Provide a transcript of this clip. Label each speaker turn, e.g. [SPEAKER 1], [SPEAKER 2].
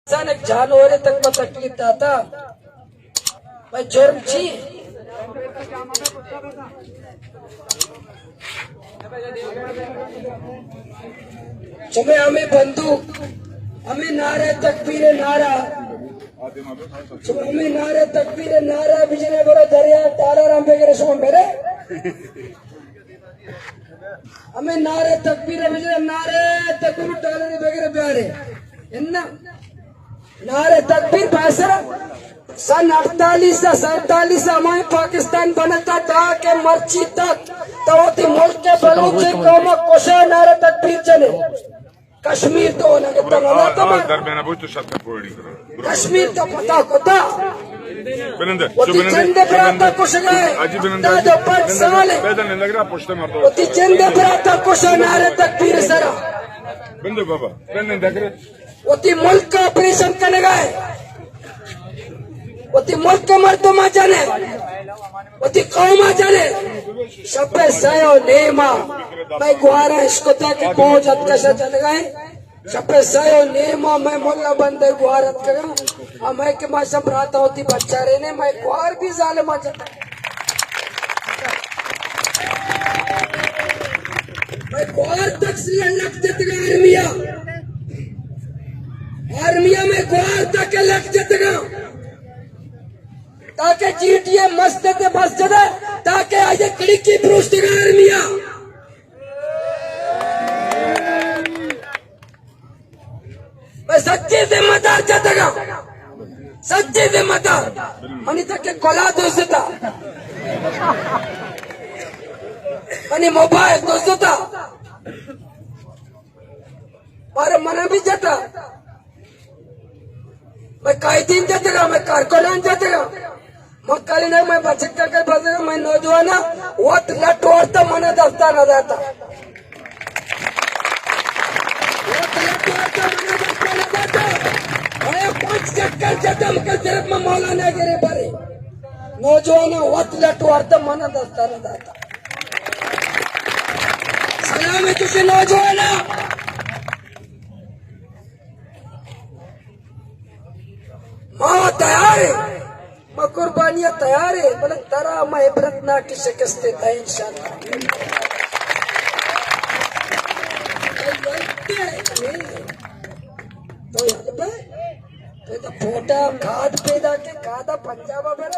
[SPEAKER 1] अचानक जानवर तक में तकलीफ था भाई जुर्म छी तुम्हें हमें बंदूक हमें नारे तकबीर नारा हमें नारे तकबीर नारा बिजने बरो दरिया तारा राम वगैरह सो मेरे हमें नारे तकबीर बिजने नारे तकबीर टालरे वगैरह प्यारे इन्ना नारे तकबीर पैसरा सन 48 से 47 हमारे पाकिस्तान बनता था के मर्ची तक तो वो मुल्क के बलूच कौम कोशा नारे तकबीर चले कश्मीर तो ना कश्मीर तो पता कोता चंदे प्रांता कुछ गए दादो 5 साल वो चंदे प्रांता कुछ नारे तकबीर सरा
[SPEAKER 2] बंदो बाबा
[SPEAKER 1] वो मुल्क का ऑपरेशन करने गए वो मुल्क के मर्दों जाने वो कौम जाने सब सयो नेमा मैं गुआरा इसको ताकि पहुंच कैसे चले गए सब सयो नेमा मैं मोल्ला बंदर गुआरत करा मैं के मैं सब रात होती बच्चा रहने मैं गुआर भी जालिमा जाता मैं गुआर तक से लग जाते आर्मिया में गुआर तक लग जाते ताकि जीटीए मस्त ते बस जदा ताकि आज कड़ी की पृष्ठ आर्मिया मैं सच्चे जिम्मेदार जाता सच्चे जिम्मेदार मनी तक कोला दोस्ता मनी मोबाइल दोस्ता और मन भी जाता मैं कायदीन जातेगा मैं कारकुनान जातेगा मक्काली नहीं मैं बचका के बजेगा मैं नौजवान वो लट ओढ़ता मन दफ्ता न जाता मैं 5 चक्कर जाता मैं सिर्फ मैं मौलाना गिरे परे नौजवान वत लट ओढ़ता मन दफ्ता न जाता सलाम है तुझे नौजवान माँ तैयार है माँ कुर्बानियाँ तैयार है बोले तारा मैं इबरत ना की शिकस्त देता है इंशाल्लाह तो यार भाई तो फोटा खाद पैदा के खादा पंजाब में